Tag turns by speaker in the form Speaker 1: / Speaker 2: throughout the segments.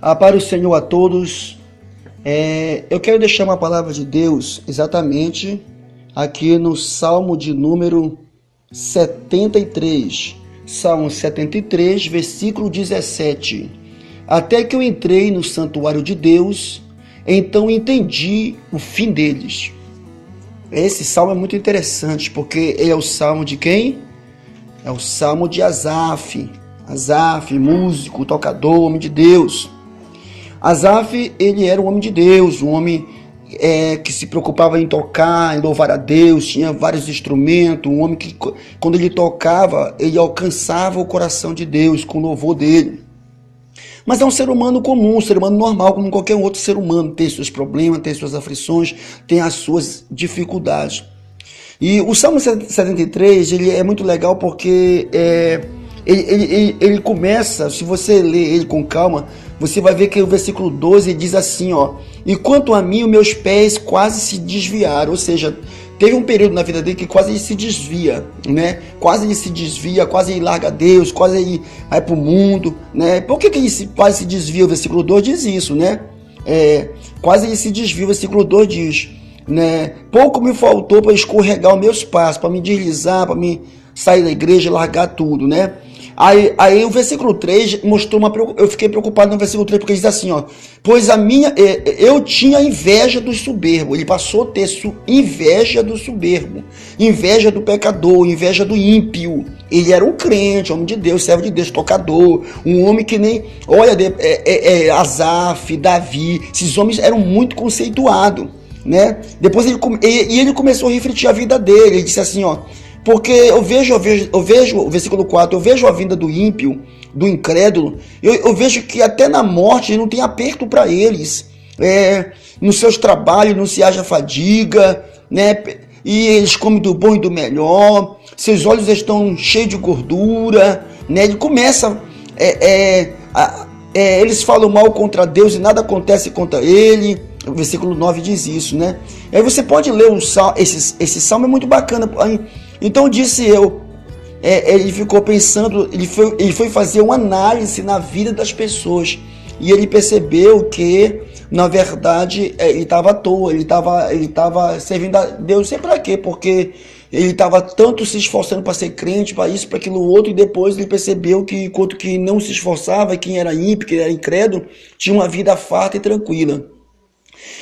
Speaker 1: Para o Senhor a todos. Eu quero deixar uma palavra de Deus exatamente aqui no Salmo de número 73. Salmo 73, versículo 17. Até que eu entrei no santuário de Deus, então entendi o fim deles. Esse salmo é muito interessante, porque ele é o salmo de quem? É o salmo de Asaf. Asaf, músico, tocador, homem de Deus. Asaf, ele era um homem de Deus, um homem que se preocupava em tocar, em louvar a Deus, tinha vários instrumentos, um homem que, quando ele tocava, ele alcançava o coração de Deus com o louvor dele. Mas é um ser humano comum, um ser humano normal, como qualquer outro ser humano. Tem seus problemas, tem suas aflições, tem as suas dificuldades. E o Salmo 73, ele é muito legal porque ele começa, se você ler ele com calma, você vai ver que o versículo 12 diz assim, e quanto a mim, os meus pés quase se desviaram, ou seja, teve um período na vida dele que quase ele se desvia, né? Quase ele se desvia, quase ele larga Deus, quase ele vai para o mundo, né? Por que ele quase se desvia? O versículo 2 diz isso, né? Quase ele se desvia, o versículo 2 diz, né? Pouco me faltou para escorregar os meus passos, para me deslizar, para me sair da igreja, largar tudo, né? Aí o versículo 3 mostrou eu fiquei preocupado no versículo 3, porque diz assim, pois eu tinha inveja do soberbo. Ele passou a ter inveja do soberbo, inveja do pecador, inveja do ímpio. Ele era um crente, homem de Deus, servo de Deus, tocador, um homem que nem, Asaf, Davi, esses homens eram muito conceituados, né? Depois ele começou a refletir a vida dele, ele disse assim, porque eu vejo, o versículo 4, eu vejo a vinda do ímpio, do incrédulo, eu vejo que até na morte não tem aperto para eles, nos seus trabalhos não se haja fadiga, né? E eles comem do bom e do melhor, seus olhos estão cheios de gordura, né? Ele começa, eles falam mal contra Deus e nada acontece contra ele. O versículo 9 diz isso, né? Aí você pode ler esse salmo, é muito bacana. Então disse eu, ele ficou pensando, ele foi fazer uma análise na vida das pessoas e ele percebeu que, na verdade, ele estava à toa, ele estava servindo a Deus, sei para quê, porque ele estava tanto se esforçando para ser crente, para isso, para aquilo outro, e depois ele percebeu que, enquanto que não se esforçava, quem era ímpio, quem era incrédulo, tinha uma vida farta e tranquila.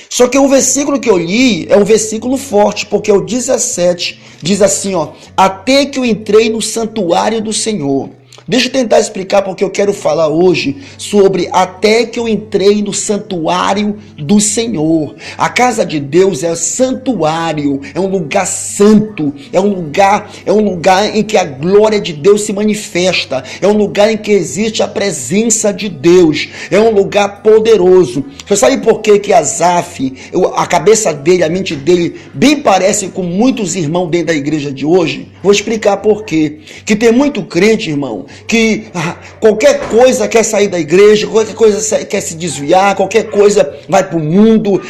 Speaker 1: Só que o versículo que eu li é um versículo forte, porque o 17 diz assim, até que eu entrei no santuário do Senhor. Deixa eu tentar explicar, porque eu quero falar hoje sobre até que eu entrei no santuário do Senhor. A casa de Deus é santuário, é um lugar santo, é um lugar em que a glória de Deus se manifesta, é um lugar em que existe a presença de Deus, é um lugar poderoso. Você sabe por que Asaf, a cabeça dele, a mente dele, bem parece com muitos irmãos dentro da igreja de hoje? Vou explicar por quê. Que tem muito crente, irmão, que qualquer coisa quer sair da igreja, qualquer coisa quer se desviar, qualquer coisa vai para o mundo,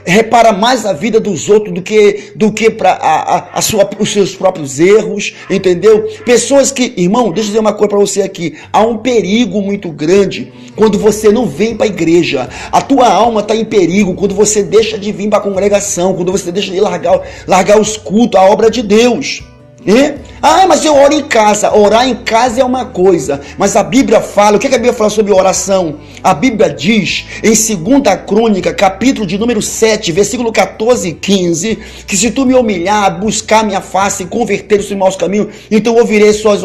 Speaker 1: repara mais a vida dos outros do que para os seus próprios erros, entendeu? Pessoas que, irmão, deixa eu dizer uma coisa para você aqui, há um perigo muito grande quando você não vem para a igreja. A tua alma está em perigo quando você deixa de vir para a congregação, quando você deixa de largar os cultos, a obra de Deus. Mas eu oro em casa. Orar em casa é uma coisa, mas a Bíblia fala, o que a Bíblia fala sobre oração? A Bíblia diz em 2 Crônica, capítulo de número 7, versículo 14 e 15, que se tu me humilhar, buscar minha face e converter os maus caminhos, então ouvirei suas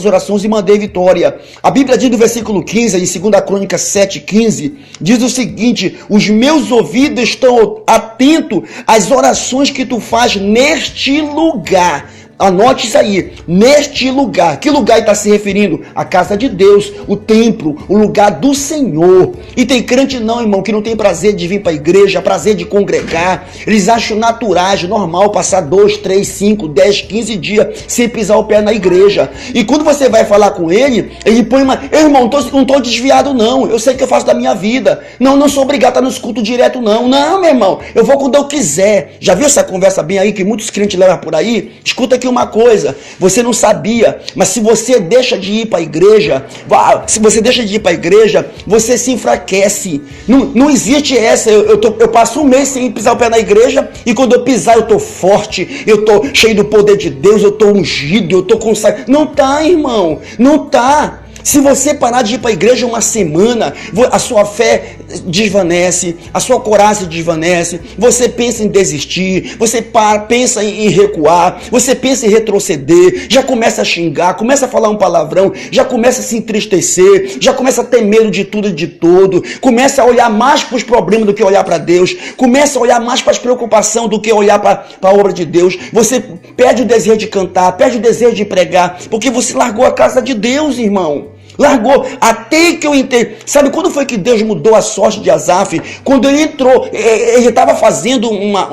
Speaker 1: orações e mandei vitória. A Bíblia diz no versículo 15, em 2 Crônica 7, 15, diz o seguinte: os meus ouvidos estão atentos às orações que tu faz neste lugar. Anote isso aí, neste lugar. Que lugar está se referindo? A casa de Deus, o templo, o lugar do Senhor. E tem crente não, irmão, que não tem prazer de vir para a igreja, prazer de congregar. Eles acham natural, normal, passar 2, 3, 5, 10, 15 dias sem pisar o pé na igreja. E quando você vai falar com ele, ele põe irmão, não estou desviado não, eu sei o que eu faço da minha vida. Não sou obrigado a estar nos cultos direto não, meu irmão, eu vou quando eu quiser. Já viu essa conversa bem aí que muitos crentes levam por aí? Escuta aqui aqui uma coisa, você não sabia, mas se você deixa de ir para a igreja, você se enfraquece. Não existe essa, eu passo um mês sem pisar o pé na igreja, e quando eu pisar eu estou forte, eu estou cheio do poder de Deus, eu estou ungido, eu estou consagrado. Não está, irmão, não está. Se você parar de ir para a igreja uma semana, a sua fé desvanece, a sua coragem desvanece, você pensa em desistir, você pensa em recuar, você pensa em retroceder, já começa a xingar, começa a falar um palavrão, já começa a se entristecer, já começa a ter medo de tudo e de todo, começa a olhar mais para os problemas do que olhar para Deus, começa a olhar mais para as preocupações do que olhar para a obra de Deus, você perde o desejo de cantar, perde o desejo de pregar, porque você largou a casa de Deus, irmão. Largou, até que eu entendi. Sabe quando foi que Deus mudou a sorte de Asaf? Quando ele entrou, ele estava fazendo uma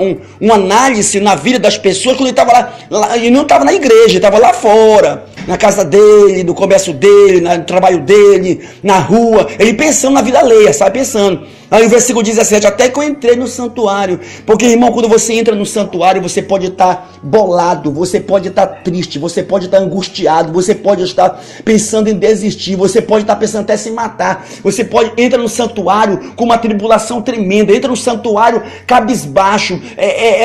Speaker 1: análise na vida das pessoas, quando ele estava lá, ele não estava na igreja, estava lá fora, na casa dele, no comércio dele, no trabalho dele, na rua, ele pensando na vida alheia, sabe, pensando. Aí o versículo 17, até que eu entrei no santuário, porque, irmão, quando você entra no santuário, você pode estar bolado, você pode estar triste, você pode estar angustiado, você pode estar pensando em desistir, você pode estar pensando até se matar, você entra no santuário com uma tribulação tremenda, entra no santuário cabisbaixo,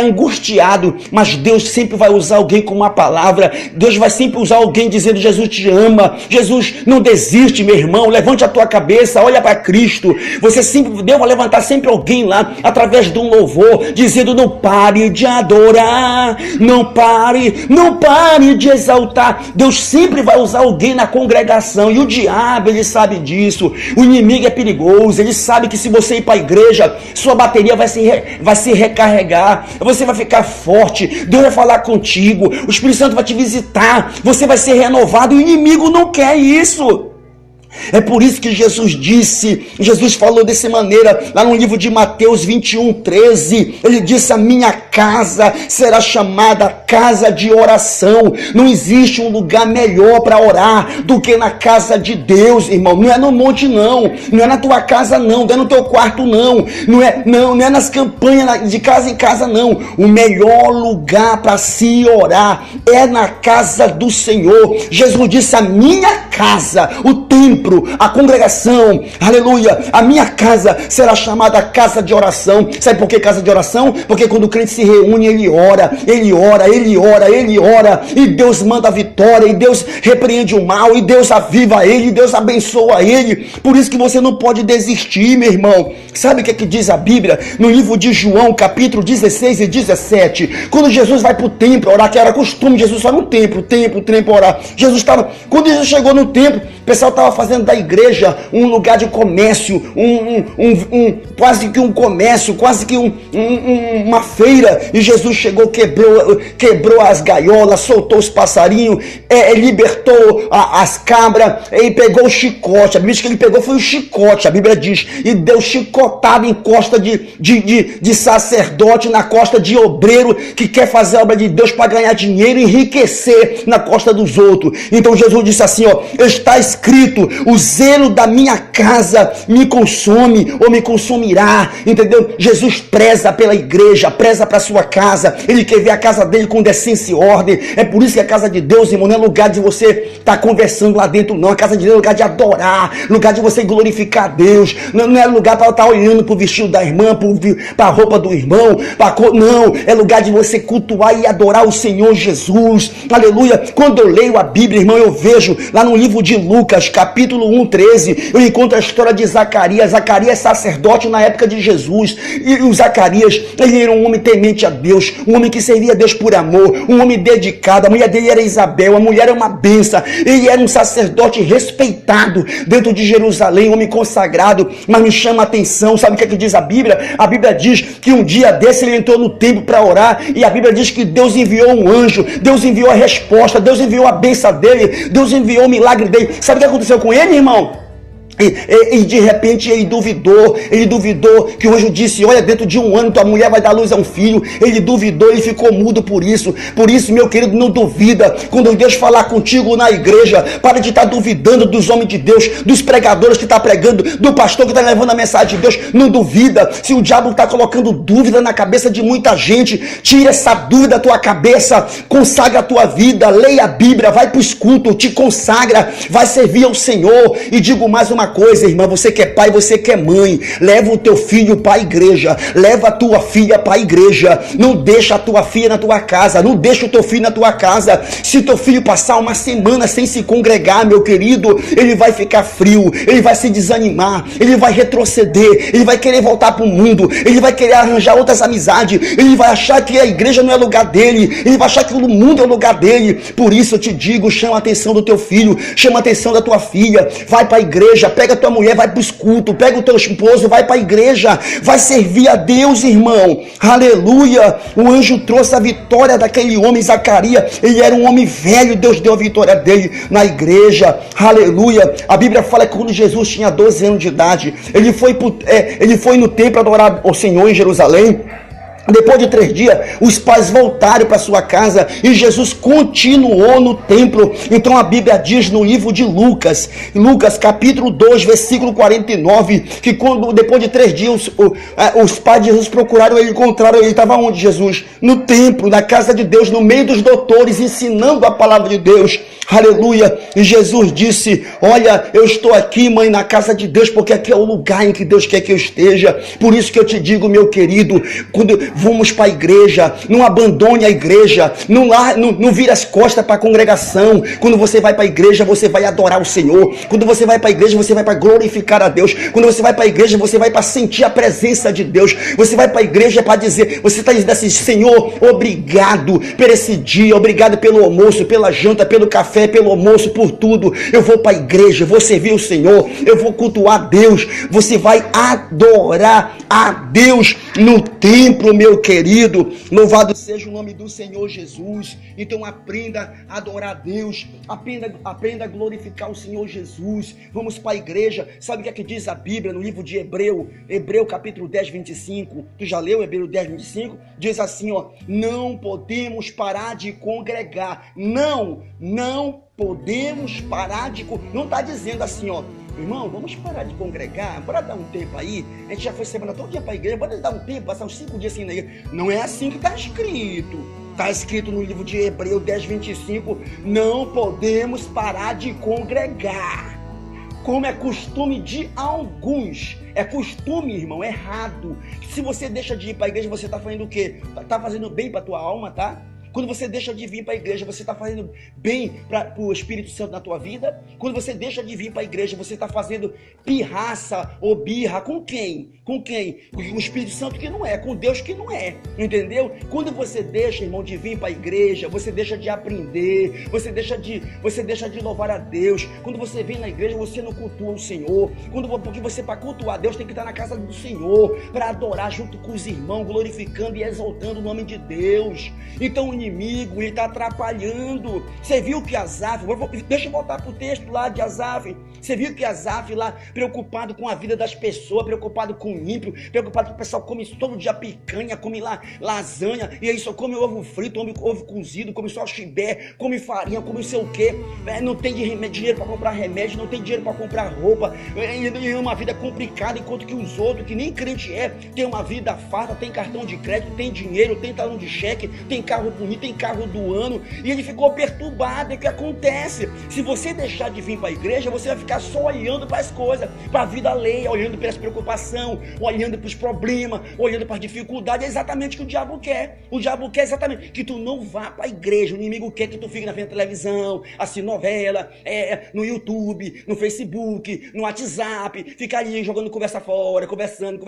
Speaker 1: angustiado, mas Deus sempre vai usar alguém com uma palavra, Deus vai sempre usar alguém dizendo, Jesus te ama, Jesus não desiste, meu irmão, levante a tua cabeça, olha para Cristo, Deus vai levantar sempre alguém lá, através de um louvor, dizendo, não pare de adorar, não pare de exaltar. Deus sempre vai usar alguém na congregação, e o diabo, ele sabe disso, o inimigo é perigoso, ele sabe que se você ir para a igreja, sua bateria vai se recarregar, você vai ficar forte, Deus vai falar contigo, o Espírito Santo vai te visitar, você vai ser renovado, e o inimigo não quer isso. É por isso que Jesus falou dessa maneira, lá no livro de Mateus 21:13, ele disse, a minha casa será chamada casa de oração. Não existe um lugar melhor para orar do que na casa de Deus, irmão. Não é no monte não é na tua casa não é no teu quarto não é nas campanhas de casa em casa não. O melhor lugar para se orar é na casa do Senhor. Jesus disse, a minha casa, o templo, a congregação, aleluia, a minha casa será chamada casa de oração. Sabe por que casa de oração? Porque quando o crente se reúne, ele ora, e Deus manda a vitória, e Deus repreende o mal, e Deus aviva ele, e Deus abençoa ele. Por isso que você não pode desistir, meu irmão. Sabe o que diz a Bíblia? No livro de João, capítulo 16 e 17, quando Jesus vai para o templo orar, que era costume, Jesus foi no templo orar. Quando Jesus chegou no templo, o pessoal estava fazendo da igreja um lugar de comércio, quase que um comércio, quase que uma feira, e Jesus chegou, quebrou as gaiolas, soltou os passarinhos, libertou as cabras, e pegou o chicote. A Bíblia diz que ele pegou foi o chicote, a Bíblia diz, e deu chicotada em costa de sacerdote, na costa de obreiro que quer fazer a obra de Deus para ganhar dinheiro e enriquecer na costa dos outros. Então Jesus disse assim, está escrito, o zelo da minha casa me consome ou me consumirá, entendeu? Jesus preza pela igreja, preza para sua casa, ele quer ver a casa dele com decência e ordem. É por isso que a casa de Deus, irmão, não é lugar de você estar conversando lá dentro não. A casa de Deus é lugar de adorar, lugar de você glorificar a Deus, não é lugar para estar olhando para o vestido da irmã, para a roupa do irmão, não, é lugar de você cultuar e adorar o Senhor Jesus, aleluia. Quando eu leio a Bíblia, irmão, eu vejo lá no livro de Lucas, capítulo 1:13, eu encontro a história de Zacarias. Zacarias sacerdote na época de Jesus, e o Zacarias, ele era um homem temente a Deus, um homem que servia a Deus por amor, um homem dedicado. A mulher dele era Isabel, a mulher era uma benção, ele era um sacerdote respeitado dentro de Jerusalém, um homem consagrado. Mas me chama a atenção, sabe o que diz a Bíblia? A Bíblia diz que um dia desse ele entrou no templo para orar, e a Bíblia diz que Deus enviou um anjo, Deus enviou a resposta, Deus enviou a benção dele, Deus enviou o milagre dele. Sabe o que aconteceu com ele, irmão? E de repente ele duvidou que o anjo disse: olha, dentro de 1 ano tua mulher vai dar luz a um filho. Ele duvidou, ele ficou mudo por isso, meu querido, não duvida, quando Deus falar contigo na igreja, para de estar duvidando dos homens de Deus, dos pregadores que está pregando, do pastor que está levando a mensagem de Deus, não duvida. Se o diabo está colocando dúvida na cabeça de muita gente, tira essa dúvida da tua cabeça, consagra a tua vida, leia a Bíblia, vai para os cultos, te consagra, vai servir ao Senhor. E digo mais uma coisa, irmã, você que é pai, você que é mãe, leva o teu filho para a igreja, leva a tua filha para a igreja, não deixa a tua filha na tua casa, não deixa o teu filho na tua casa. Se teu filho passar uma semana sem se congregar, meu querido, ele vai ficar frio, ele vai se desanimar, ele vai retroceder, ele vai querer voltar para o mundo, ele vai querer arranjar outras amizades, ele vai achar que a igreja não é lugar dele, ele vai achar que o mundo é o lugar dele. Por isso eu te digo, chama a atenção do teu filho, chama a atenção da tua filha, vai para a igreja, pega a tua mulher, vai para os cultos, pega o teu esposo, vai para a igreja, vai servir a Deus, irmão. Aleluia. O anjo trouxe a vitória daquele homem, Zacarias. Ele era um homem velho, Deus deu a vitória dele na igreja. Aleluia. A Bíblia fala que quando Jesus tinha 12 anos de idade, ele foi no templo adorar o Senhor em Jerusalém. Depois de 3 dias, os pais voltaram para sua casa e Jesus continuou no templo. Então a Bíblia diz no livro de Lucas capítulo 2, versículo 49, que depois de 3 dias, os pais de Jesus procuraram ele, encontraram ele. Estava onde Jesus? No templo, na casa de Deus, no meio dos doutores, ensinando a palavra de Deus. Aleluia. E Jesus disse: olha, eu estou aqui, mãe, na casa de Deus, porque aqui é o lugar em que Deus quer que eu esteja. Por isso que eu te digo, meu querido, quando vamos para a igreja, não abandone a igreja, não vire as costas para a congregação. Quando você vai para a igreja, você vai adorar o Senhor. Quando você vai para a igreja, você vai para glorificar a Deus. Quando você vai para a igreja, você vai para sentir a presença de Deus. Você vai para a igreja para dizer, você está dizendo assim: Senhor, obrigado por esse dia, obrigado pelo almoço, pela janta, pelo café, pelo almoço, por tudo. Eu vou para a igreja, eu vou servir o Senhor, eu vou cultuar a Deus. Você vai adorar a Deus no templo, meu querido. Louvado seja o nome do Senhor Jesus. Então aprenda a adorar a Deus, aprenda a glorificar o Senhor Jesus. Vamos para a igreja. Sabe o que é que diz a Bíblia no livro de Hebreu capítulo 10, 25? Tu já leu Hebreu 10, 25? Diz assim, ó: não podemos parar de congregar. Não podemos parar de... Não está dizendo assim, ó: irmão, vamos parar de congregar, bora dar um tempo aí, a gente já foi semana todo dia para a igreja, bora dar um tempo, passar uns 5 dias assim na igreja. Não é assim que está escrito. Está escrito no livro de Hebreu 10, 25, não podemos parar de congregar, como é costume de alguns. É costume, irmão, errado. Se você deixa de ir para a igreja, você está fazendo o quê? Está fazendo bem para a tua alma, tá? Quando você deixa de vir para a igreja, você está fazendo bem para o Espírito Santo na tua vida? Quando você deixa de vir para a igreja, você está fazendo pirraça ou birra com quem? Com quem? Com o Espírito Santo que não é, com Deus que não é, entendeu? Quando você deixa, irmão, de vir para a igreja, você deixa de aprender, você deixa de louvar a Deus. Quando você vem na igreja, você não cultua o Senhor. Porque você, para cultuar a Deus, tem que estar na casa do Senhor, para adorar junto com os irmãos, glorificando e exaltando o nome de Deus. Então o inimigo, ele está atrapalhando. Você viu que Asaf, deixa eu voltar para o texto lá de Asaf. Você viu que Asaf lá, preocupado com a vida das pessoas, preocupado com o ímpio, preocupado que o pessoal come todo dia picanha, come lá lasanha, e aí só come ovo frito, ovo cozido, come só chibé, come farinha, come não sei o que, não tem dinheiro para comprar remédio, não tem dinheiro para comprar roupa, é uma vida complicada, enquanto que os outros, que nem crente tem uma vida farta, tem cartão de crédito, tem dinheiro, tem talão de cheque, tem carro bonito, tem carro do ano, e ele ficou perturbado. E o que acontece? Se você deixar de vir para a igreja, você vai ficar só olhando para as coisas, para a vida alheia, olhando para as preocupações, olhando para os problemas, olhando para as dificuldades. É exatamente o que o diabo quer. O diabo quer exatamente que tu não vá para a igreja. O inimigo quer que tu fique na frente da televisão, assim, novela, no YouTube, no Facebook, no WhatsApp, ficar ali jogando conversa fora, conversando.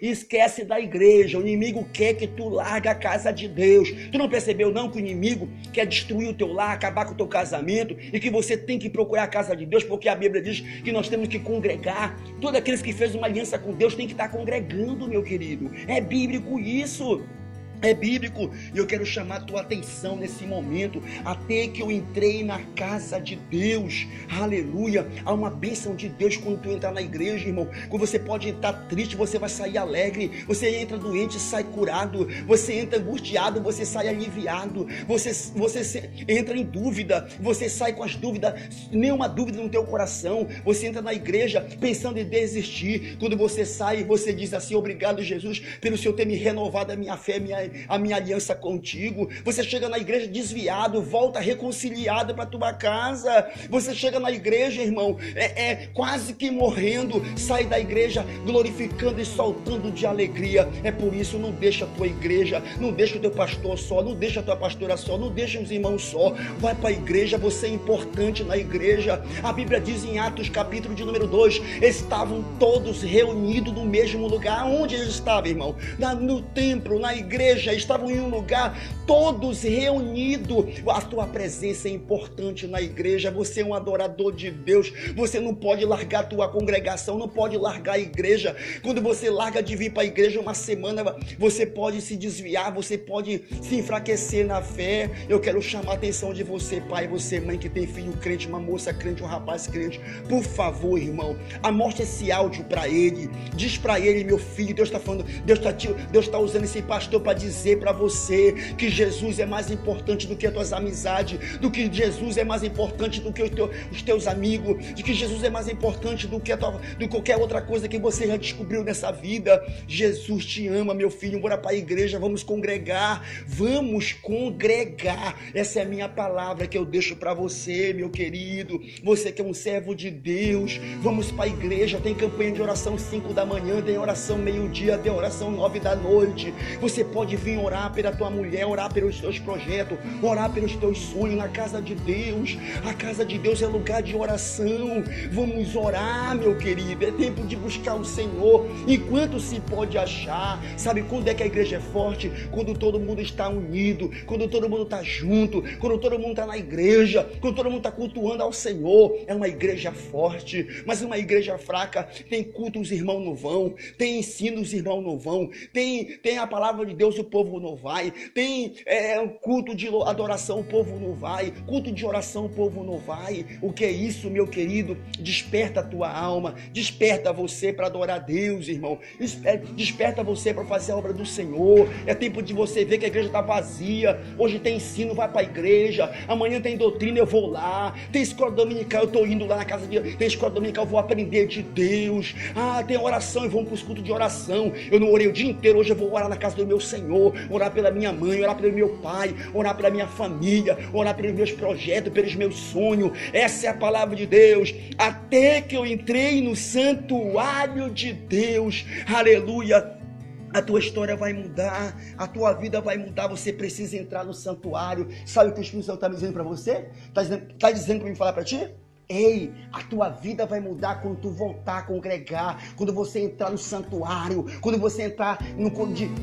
Speaker 1: E esquece da igreja. O inimigo quer que tu largue a casa de Deus. Tu não percebeu não que o inimigo quer destruir o teu lar, acabar com o teu casamento, e que você tem que procurar a casa de Deus, porque a Bíblia diz que nós temos que congregar. Todos aqueles que fez uma aliança com Deus tem que estar congregando, meu querido. É bíblico isso. É bíblico, e eu quero chamar a tua atenção nesse momento. Até que eu entrei na casa de Deus, aleluia. Há uma bênção de Deus quando tu entrar na igreja, irmão. Quando você pode entrar triste, você vai sair alegre. Você entra doente, sai curado. Você entra angustiado, você sai aliviado. Você entra em dúvida, você sai com as dúvidas, nenhuma dúvida no teu coração. Você entra na igreja pensando em desistir. Quando você sai, você diz assim: obrigado, Jesus, pelo Senhor ter me renovado a minha fé, a minha aliança contigo. Você chega na igreja desviado, volta reconciliado para tua casa. Você chega na igreja, irmão, quase que morrendo, sai da igreja glorificando e saltando de alegria. É por isso, não deixa a tua igreja, não deixa o teu pastor só, não deixa a tua pastora só, não deixa os irmãos só. Vai para a igreja, você é importante na igreja. A Bíblia diz em Atos capítulo de número 2, estavam todos reunidos no mesmo lugar. Onde eles estavam, irmão? No templo, na igreja, estavam em um lugar, todos reunidos. A tua presença é importante na igreja. Você é um adorador de Deus. Você não pode largar a tua congregação, não pode largar a igreja. Quando você larga de vir para a igreja uma semana, você pode se desviar, você pode se enfraquecer na fé. Eu quero chamar a atenção de você, pai, você, mãe, que tem filho crente, uma moça crente, um rapaz crente. Por favor, irmão, mostra esse áudio para ele. Diz para ele: meu filho, Deus está falando, Deus está usando esse pastor para dizer para você que Jesus é mais importante do que as tuas amizades, do que Jesus é mais importante do que os teus amigos, de que Jesus é mais importante do que qualquer outra coisa que você já descobriu nessa vida. Jesus te ama, meu filho. Bora para a igreja, vamos congregar, essa é a minha palavra que eu deixo para você, meu querido, você que é um servo de Deus. Vamos para a igreja, tem campanha de oração 5 da manhã, tem oração meio-dia, tem oração 9 da noite. Você pode vir orar pela tua mulher, orar pelos teus projetos, orar pelos teus sonhos na casa de Deus. A casa de Deus é lugar de oração. Vamos orar, meu querido. É tempo de buscar o Senhor enquanto se pode achar. Sabe quando é que a igreja é forte? Quando todo mundo está unido, quando todo mundo está junto, quando todo mundo está na igreja, quando todo mundo está cultuando ao Senhor. É uma igreja forte. Mas uma igreja fraca, tem culto, os irmãos não vão, tem ensino, os irmãos não vão, tem a palavra de Deus, o povo não vai, tem culto de adoração, o povo não vai, culto de oração, o povo não vai. O que é isso, meu querido? Desperta a tua alma, desperta você para adorar a Deus, irmão, desperta você para fazer a obra do Senhor. É tempo de você ver que a igreja está vazia. Hoje tem ensino, vai para a igreja. Amanhã tem doutrina, eu vou lá. Tem escola dominical, eu estou indo lá na casa de Deus. Tem escola dominical, eu vou aprender de Deus. Tem oração, e vamos para os cultos de oração. Eu não orei o dia inteiro, hoje eu vou orar na casa do meu Senhor, orar pela minha mãe, orar pelo meu pai, orar pela minha família, orar pelos meus projetos, pelos meus sonhos. Essa é a palavra de Deus. Até que eu entrei no santuário de Deus, aleluia. A tua história vai mudar, a tua vida vai mudar. Você precisa entrar no santuário. Sabe o que o Espírito Santo está me dizendo para você? Está dizendo para mim falar para ti? Ei, a tua vida vai mudar quando tu voltar a congregar, quando você entrar no santuário, quando você entrar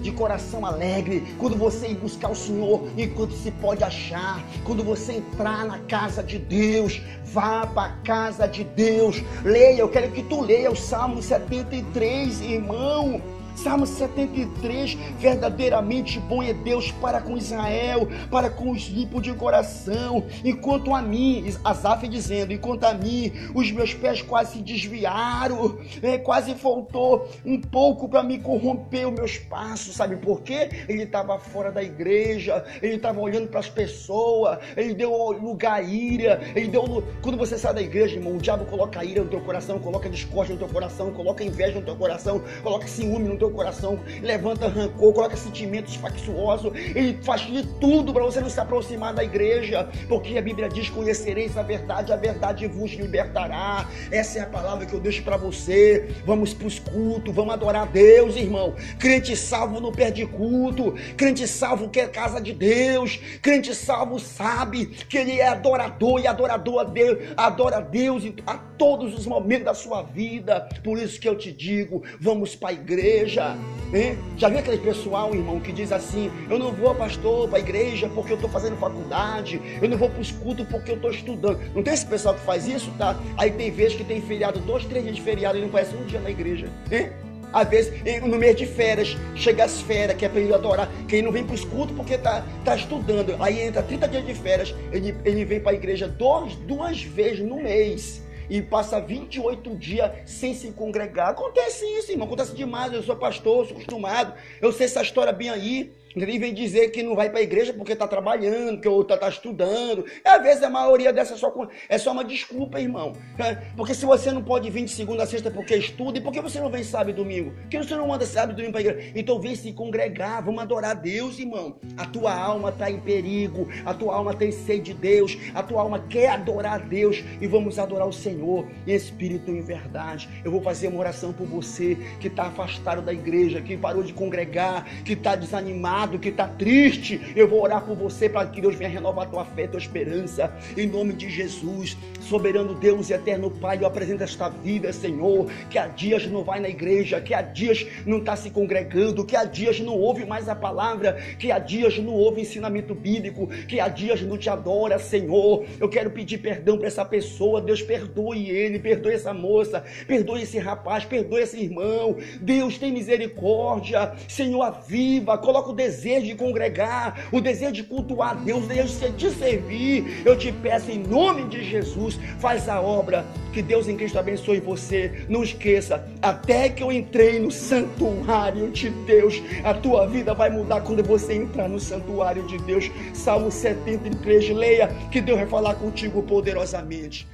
Speaker 1: de coração alegre, quando você ir buscar o Senhor enquanto se pode achar, quando você entrar na casa de Deus. Vá para a casa de Deus, leia, eu quero que tu leia o Salmo 73, irmão. Salmo 73, verdadeiramente bom é Deus para com Israel, para com os limpos de coração. Enquanto a mim, Asaf dizendo, enquanto a mim, os meus pés quase se desviaram, quase faltou um pouco para me corromper os meus passos. Sabe por quê? Ele estava fora da igreja, ele estava olhando para as pessoas, ele deu lugar à ira, quando você sai da igreja, irmão, o diabo coloca ira no teu coração, coloca discórdia no teu coração, coloca inveja no teu coração, coloca ciúme no teu coração, levanta rancor, coloca sentimentos factuosos. Ele faz de tudo para você não se aproximar da igreja, porque a Bíblia diz: conhecereis a verdade vos libertará. Essa é a palavra que eu deixo para você. Vamos para os cultos, vamos adorar a Deus, irmão. Crente salvo não perde culto, crente salvo quer casa de Deus, crente salvo sabe que ele é adorador, e adorador a Deus, adora a Deus a todos os momentos da sua vida. Por isso que eu te digo, vamos para a igreja. Já viu aquele pessoal, irmão, que diz assim: eu não vou, pastor, para a igreja porque eu estou fazendo faculdade, eu não vou para os cultos porque eu estou estudando. Não tem esse pessoal que faz isso, tá? Aí tem vezes que tem feriado, 2, 3 dias de feriado e não conhece um dia na igreja, Às vezes, no mês de férias, chega as férias, que é para ele adorar. Quem não vem para os cultos porque tá estudando. Aí entra 30 dias de férias, ele vem para a igreja duas vezes no mês. E passa 28 dias sem se congregar. Acontece isso, irmão. Acontece demais. Eu sou pastor, sou acostumado. Eu sei essa história bem aí. Ele vem dizer que não vai para a igreja porque está trabalhando, que outro está estudando. E às vezes a maioria dessa é só uma desculpa, irmão. Porque se você não pode vir de segunda a sexta porque estuda, e por que você não vem sábado e domingo? Por que você não manda sábado e domingo para a igreja? Então vem se congregar, vamos adorar a Deus, irmão. A tua alma está em perigo, a tua alma tem sede de Deus, a tua alma quer adorar a Deus, e vamos adorar o Senhor em espírito e em verdade. Eu vou fazer uma oração por você que está afastado da igreja, que parou de congregar, que está desanimado, que está triste. Eu vou orar por você para que Deus venha renovar a tua fé, a tua esperança, em nome de Jesus. Soberano Deus e eterno Pai, eu apresento esta vida, Senhor, que há dias não vai na igreja, que há dias não está se congregando, que há dias não ouve mais a palavra, que há dias não ouve ensinamento bíblico, que há dias não te adora, Senhor. Eu quero pedir perdão para essa pessoa. Deus, perdoe ele, perdoe essa moça, perdoe esse rapaz, perdoe esse irmão. Deus, tem misericórdia, Senhor, aviva, coloca o desejo de congregar, o desejo de cultuar a Deus, o desejo de te servir. Eu te peço em nome de Jesus, faz a obra, que Deus em Cristo abençoe você. Não esqueça, até que eu entrei no santuário de Deus, a tua vida vai mudar quando você entrar no santuário de Deus. Salmo 73, leia, que Deus vai falar contigo poderosamente.